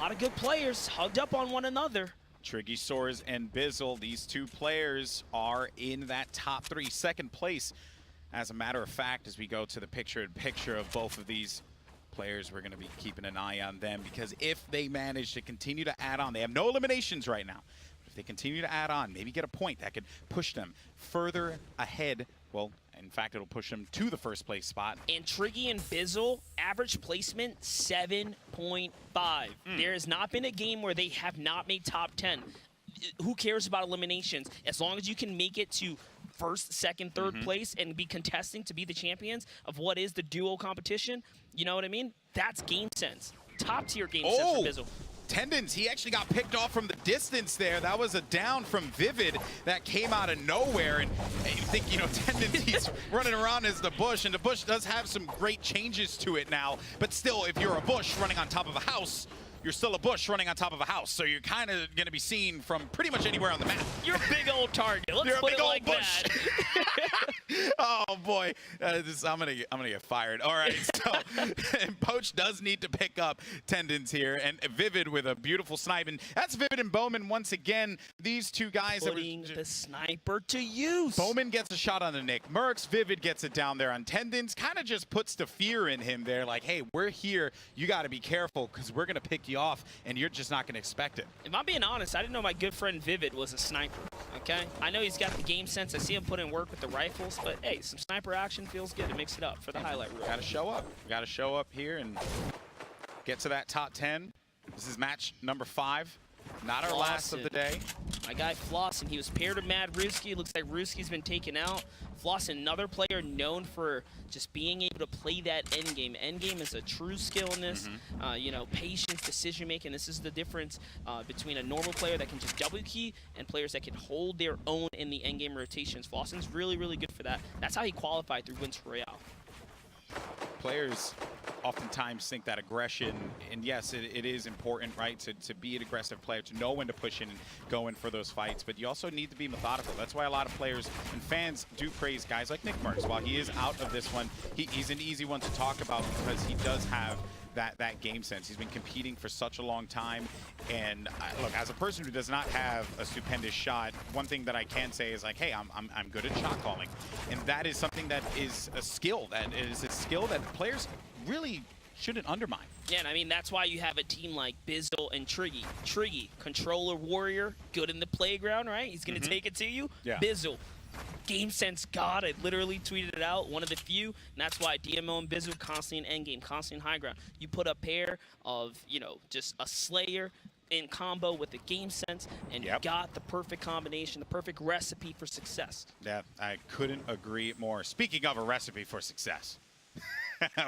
lot of good players hugged up on one another. Triggy Soares and Bizzle, these two players are in that top 3, second place. As a matter of fact, as we go to the picture-in-picture of both of these players, we're going to be keeping an eye on them, because if they manage to continue to add on, they have no eliminations right now. If they continue to add on, maybe get a point that could push them further ahead. Well, in fact, it'll push them to the first place spot. And Triggy and Bizzle, average placement 7.5. There has not been a game where they have not made top 10. Who cares about eliminations? As long as you can make it to first, second, third place and be contesting to be the champions of what is the duo competition, you know what I mean? That's game sense. Top tier game sense for Bizzle. Tendons, he actually got picked off from the distance there. That was a down from Vivid that came out of nowhere. And you think, you know, Tendons, he's running around as the Bush, and the Bush does have some great changes to it now. But still, if you're a Bush running on top of a house, you're still a Bush running on top of a house. So you're kind of going to be seen from pretty much anywhere on the map. You're a big old target. Let's put it like Bush. that. Oh boy, I'm gonna get fired. All right, so Poach does need to pick up Tendons here, and Vivid with a beautiful snipe, and that's Vivid and Bowman once again. These two guys putting the sniper to use. Bowman gets a shot on the Nick Mercs. Vivid gets it down there on Tendons. Kind of just puts the fear in him there, like, hey, we're here. You got to be careful, because we're gonna pick you off, and you're just not gonna expect it. If I'm being honest, I didn't know my good friend Vivid was a sniper. Okay, I know he's got the game sense. I see him put in work with the rifles, but hey, some sniper action feels good to mix it up for the highlight reel. Gotta show up. Gotta show up here and get to that top 10. This is match number 5. Not our last of the day. My guy Floss, and he was paired with Mad Ruski. Looks like Ruski's been taken out. Floss, another player known for just being able to play that endgame. Endgame is a true skill in this. You know, patience, decision making. This is the difference between a normal player that can just double key and players that can hold their own in the endgame rotations. Flosson's really, really good for that. That's how he qualified through Wins Royale. Players oftentimes think that aggression, and yes, it is important, right, to be an aggressive player, to know when to push in and go in for those fights, but you also need to be methodical. That's why a lot of players and fans do praise guys like Nick Mercs. While he is out of this one, he's an easy one to talk about, because he does have that game sense. He's been competing for such a long time, and look, as a person who does not have a stupendous shot, one thing that I can say is like, hey, I'm good at shot calling, and that is something that is a skill. That is a skill that players really shouldn't undermine. Yeah, and I mean, that's why you have a team like Bizzle and Triggy. Triggy, controller warrior, good in the playground, right? He's going to take it to you. Yeah. Bizzle, game sense god. I literally tweeted it out, one of the few, and that's why DMO and Bizzle constantly in endgame, constantly in high ground. You put a pair of, you know, just a Slayer in combo with the game sense, and you got the perfect combination, the perfect recipe for success. Yeah, I couldn't agree more. Speaking of a recipe for success,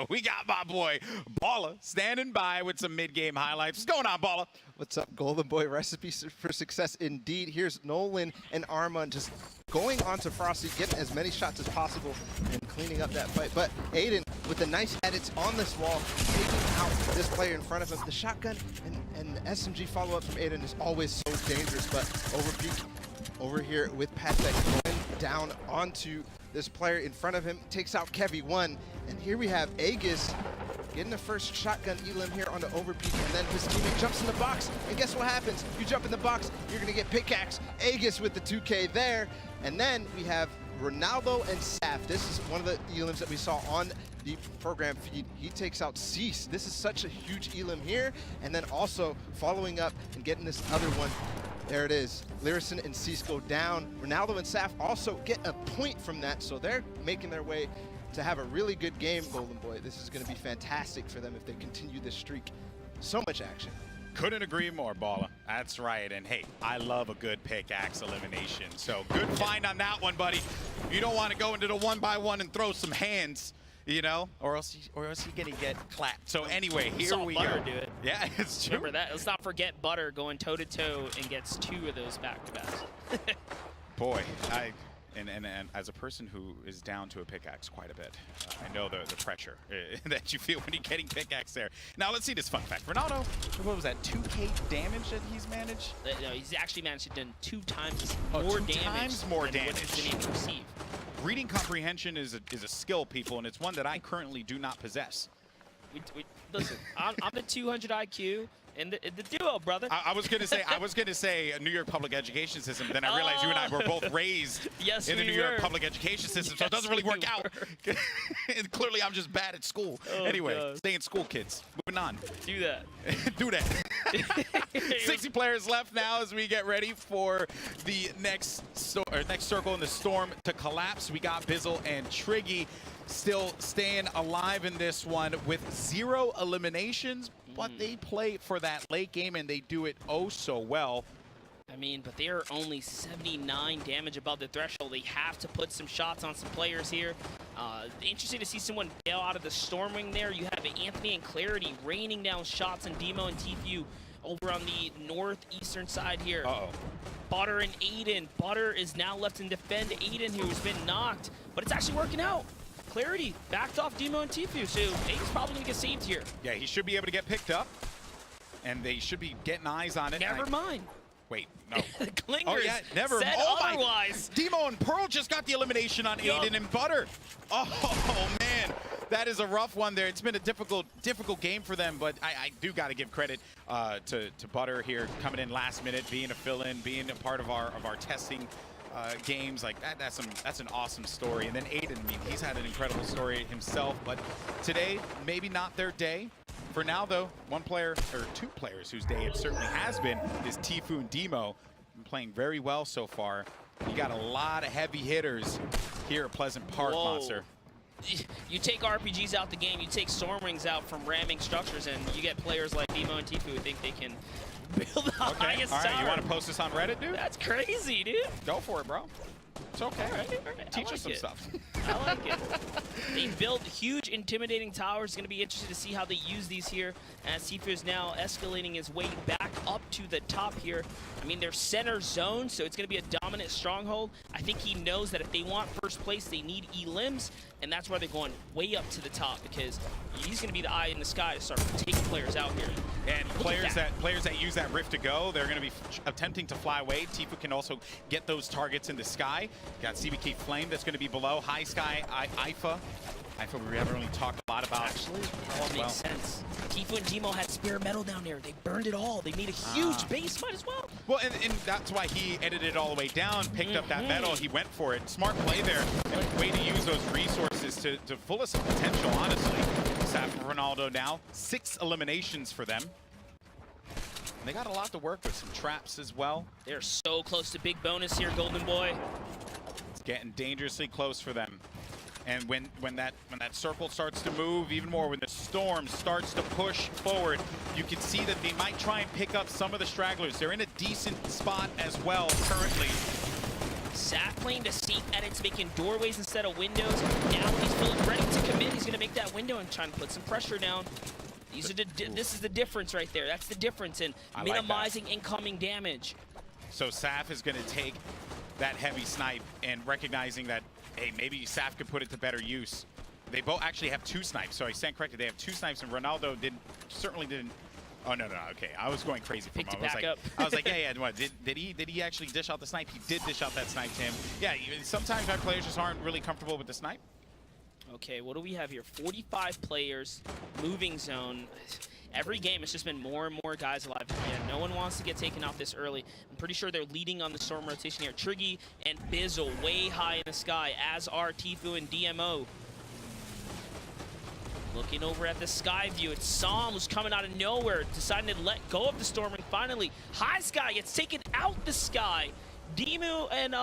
we got my boy Balla standing by with some mid-game highlights. What's going on, Balla? What's up, Golden Boy? Recipes for success indeed. Here's Nolan and Armand just going on to Frosty, getting as many shots as possible and cleaning up that fight. But Aiden, with the nice edits on this wall, taking out this player in front of him. The shotgun and the SMG follow-up from Aiden is always so dangerous, but Overpeak over here with Patek going down onto this player in front of him, takes out Kevy1, and here we have Aegis getting the first shotgun elim here on the Overpeak, and then his teammate jumps in the box, and guess what happens? You jump in the box, you're gonna get pickaxe. Aegis with the 2K there, and then we have Ronaldo and Saf. This is one of the elims that we saw on the program feed. He takes out Cease. This is such a huge elim here, and then also following up and getting this other one. There it is. Lyrison and Cease go down. Ronaldo and Saf also get a point from that, so they're making their way to have a really good game, Golden Boy. This is going to be fantastic for them if they continue this streak. So much action. Couldn't agree more, Balla. That's right. And hey, I love a good pickaxe elimination. So good find on that one, buddy. You don't want to go into the 1-by-1 and throw some hands, you know, or else you're gonna get clapped. So anyway, here we go. Butter do it. Yeah, it's true. Remember that. Let's not forget Butter going toe-to-toe and gets 2 of those back-to-backs. Boy, and as a person who is down to a pickaxe quite a bit, I know the pressure that you feel when you're getting pickaxe there. Now let's see this fun fact. Ronaldo, what was that, 2K damage that he's managed? No, he's actually managed to do 2 times more damage. 2 times more than damage. what he's been able to receive. Reading comprehension is a skill, people, and it's one that I currently do not possess. Listen, I'm the 200 IQ. in the duo, brother. I was gonna say New York public education system. Then I realized you and I were both raised Yes, in the we New York were. public education system, so it Yes, doesn't really we work out. And clearly, I'm just bad at school. Oh, Anyway, God. stay in school, kids. Moving on. Do that. Do that. 60 players left now as we get ready for the next circle in the storm to collapse. We got Bizzle and Triggy still staying alive in this one with 0 eliminations, but they play for that late game and they do it oh so well. I mean, but they are only 79 damage above the threshold. They have to put some shots on some players here. Interesting to see someone bail out of the Stormwing there. You have Anthony and Clarity raining down shots on Demo and Tfue over on the northeastern side here. Butter and Aiden. Butter is now left to defend Aiden, who's been knocked, but it's actually working out. Clarity backed off Demo and Tfue, so Aiden's probably gonna get saved here. Yeah, he should be able to get picked up, and they should be getting eyes on it. Never mind. Wait, no. Klingers Oh yeah, never. said Oh my! otherwise. Demo and Pearl just got the elimination on Aiden and Butter. Oh man, that is a rough one there. It's been a difficult game for them, but I do got to give credit to Butter here, coming in last minute, being a fill-in, being a part of our testing games. Like that's an awesome story. And then Aiden, I mean, he's had an incredible story himself, but today maybe not their day. For now, though, one player, or 2 players whose day it certainly has been, is Tfue and Demo. Been playing very well so far. You got a lot of heavy hitters here at Pleasant Park, Whoa. Monster. You take RPGs out the game, you take Stormwings out from ramming structures, and you get players like Demo and Tfue who think they can build the highest All right, tower. you want to post this on Reddit, dude? That's crazy, dude. Go for it, bro. It's okay. All right. Teach I us like some it. stuff. I like it. They build huge, intimidating towers. It's going to be interesting to see how they use these here, as Tfue is now escalating his way back up to the top here. I mean, they're center zone, so it's going to be a dominant stronghold. I think he knows that if they want first place, they need E-limbs, and that's why they're going way up to the top, because he's going to be the eye in the sky to start taking players out here. And players that use that rift to go, they're going to be attempting to fly away. Tfue can also get those targets in the sky. Got CBK Flame that's going to be below. High Sky, IFA. IFA we haven't really talked a lot about. Actually, that all makes sense. Tfue and Demo had Spirit Metal down there. They burned it all. They made a huge base. Might as well. Well, and that's why he edited it all the way down, picked up that metal. He went for it. Smart play there. And way to use those resources to fullest of potential, honestly. Saf and Ronaldo now. 6 eliminations for them. And they got a lot to work with. Some traps as well. They're so close to big bonus here, Golden Boy. It's getting dangerously close for them. And when that circle starts to move even more, when the storm starts to push forward, you can see that they might try and pick up some of the stragglers. They're in a decent spot as well currently. Saf playing to safe edits, making doorways instead of windows. Now he's feeling ready to commit. He's going to make that window and trying to put some pressure down. This is the difference right there. That's the difference in minimizing incoming damage. So Saf is going to take that heavy snipe and recognizing that, hey, maybe Saf could put it to better use. They both actually have 2 snipes, so I stand corrected. They have 2 snipes, and Ronaldo certainly didn't. Oh no, okay. I was going crazy for him. I was like, yeah. What did he actually dish out the snipe? He did dish out that snipe to him. Yeah. Sometimes our players just aren't really comfortable with the snipe. Okay, what do we have here? 45 players, moving zone. Every game, it's just been more and more guys alive. Yeah, no one wants to get taken out this early. I'm pretty sure they're leading on the storm rotation here. Triggy and Bizzle way high in the sky, as are Tfue and DMO. Looking over at the sky view, it's Psalm who's coming out of nowhere, deciding to let go of the storming finally. High Sky gets taken out the sky. Demu and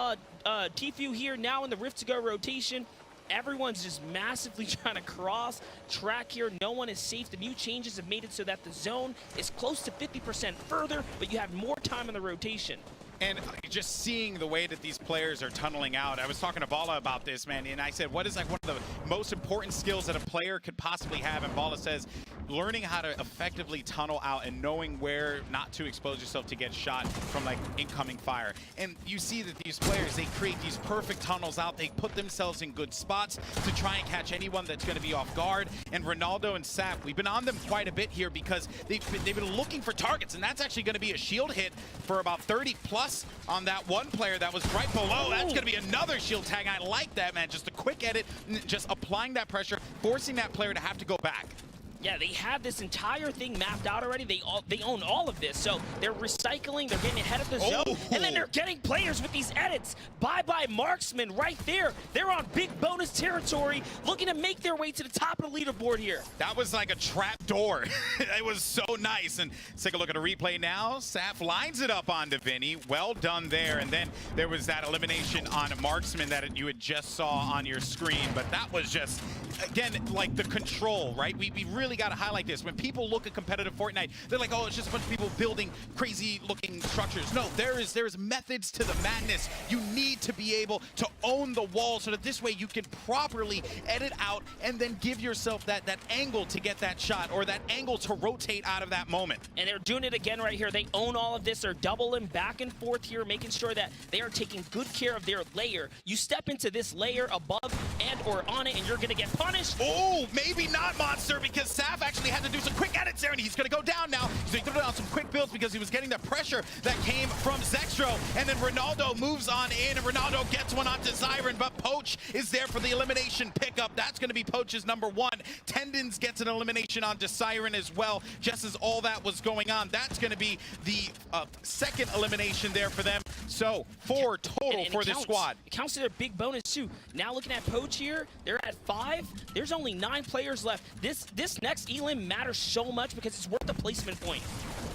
Tfue here now in the Rift to Go rotation. Everyone's just massively trying to cross track here. No one is safe. The new changes have made it so that the zone is close to 50% further, but you have more time in the rotation. And just seeing the way that these players are tunneling out, I was talking to Bala about this, man, and I said, what is like one of the most important skills that a player could possibly have? And Bala says, learning how to effectively tunnel out and knowing where not to expose yourself to get shot from like incoming fire. And you see that these players, they create these perfect tunnels out. They put themselves in good spots to try and catch anyone that's going to be off guard. And Ronaldo and Saf, we've been on them quite a bit here because they've been looking for targets, and that's actually going to be a shield hit for about 30 plus on that one player that was right below. That's going to be another shield tag. I like that, man. Just a quick edit, just applying that pressure, forcing that player to have to go back. Yeah, they have this entire thing mapped out already. They own all of this, so they're recycling, they're getting ahead of the zone, and then they're getting players with these edits. Bye-bye Marksman right there. They're on big bonus territory, looking to make their way to the top of the leaderboard here. That was like a trap door. It was so nice. And let's take a look at a replay now. Saf lines it up onto Vinny. Well done there. And then there was that elimination on Marksman that you had just saw on your screen. But that was just, again, like the control, right? We really got to highlight this. When people look at competitive Fortnite, they're like, oh, it's just a bunch of people building crazy looking structures. No, there's methods to the madness. You need to be able to own the wall so that this way you can properly edit out and then give yourself that angle to get that shot or that angle to rotate out of that moment. And they're doing it again right here. They own all of this. They're doubling back and forth here, making sure that they are taking good care of their layer. You step into this layer above and or on it, and you're going to get punished. Oh, maybe not, Monster, because Saf actually had to do some quick edits there, and he's going to go down now. So he threw down some quick builds because he was getting the pressure that came from Zextro, and then Ronaldo moves on in, and Ronaldo gets one onto Zyron, but Poach is there for the elimination pickup. That's going to be Poach's number one. Tendons gets an elimination onto Siren as well, just as all that was going on. That's going to be the second elimination there for them. So 4 total for this squad. It counts to their big bonus too. Now looking at Poach here, they're at 5. There's only 9 players left. This next elim matters so much because it's worth the placement point.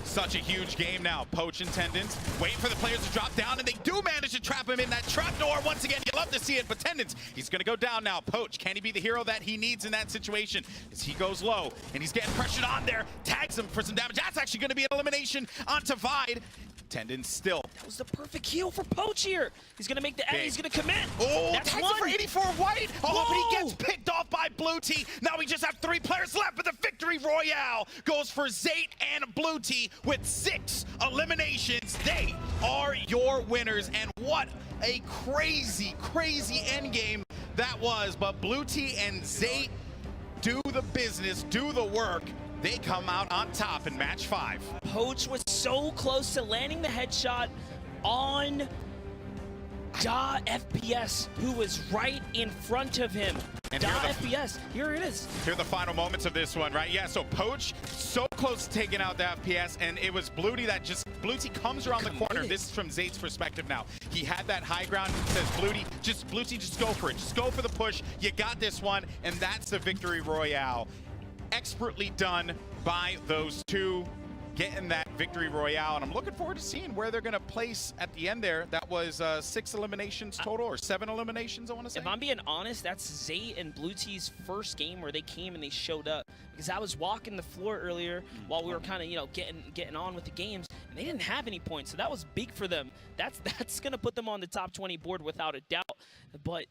Such a huge game now. Poach and Tendons wait for the players to drop down, and they do manage to trap him in that trap door once again. You love to see it, but Tendons, he's going to go down now. Poach, can he be the hero that he needs in that situation? As he goes low, and he's getting pressured on there, tags him for some damage. That's actually going to be an elimination onto Vide. Tendons still. That was the perfect heal for Poach here. He's going to make the edit. He's going to commit. Oh, that's tags one. it for 84 White. Oh, but he gets Whoa. picked off by Blue Tea. Now we just have 3 players left, but the victory royale goes for Zate and Blue Tea with 6 eliminations. They are your winners, and what a crazy, crazy endgame that was. But Blue Tea and Zate do the business, do the work. They come out on top in match 5. Poach was so close to landing the headshot on FPS, who was right in front of him. And FPS, here it is. Here are the final moments of this one, right? Yeah, so Poach so close to taking out the FPS, and it was Blue Tea that just, Blue Tea comes around the corner. This is from Zate's perspective now. He had that high ground, says Blue Tea, just go for it. Just go for the push. You got this one, and that's the victory royale. Expertly done by those two, getting that victory royale, and I'm looking forward to seeing where they're going to place at the end there. That was 6 eliminations total, or 7 eliminations, I want to say. If I'm being honest, that's Zate and Blue Tea's first game where they came and they showed up, because I was walking the floor earlier while we were kind of, you know, getting on with the games, and they didn't have any points, so that was big for them. That's going to put them on the top 20 board without a doubt. But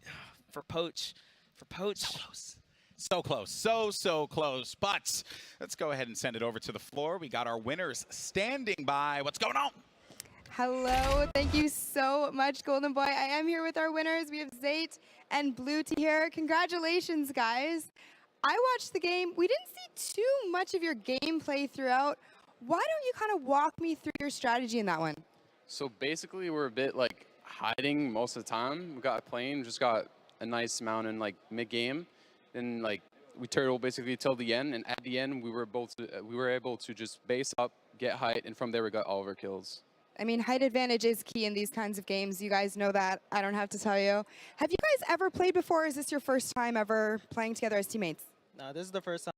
for Poach, so close. So close, so close. But let's go ahead and send it over to the floor. We got our winners standing by. What's going on? Hello, thank you so much, Golden Boy. I am here with our winners. We have Zate and Blue Tea here. Congratulations, guys. I watched the game. We didn't see too much of your gameplay throughout. Why don't you kind of walk me through your strategy in that one? So basically, we're a bit like hiding most of the time. We got playing, just got a nice amount in like mid-game. Then like we turtle basically till the end, and at the end we were able to just base up, get height, and from there we got all of our kills. I mean, height advantage is key in these kinds of games. You guys know that. I don't have to tell you. Have you guys ever played before? Or is this your first time ever playing together as teammates? No, this is the first time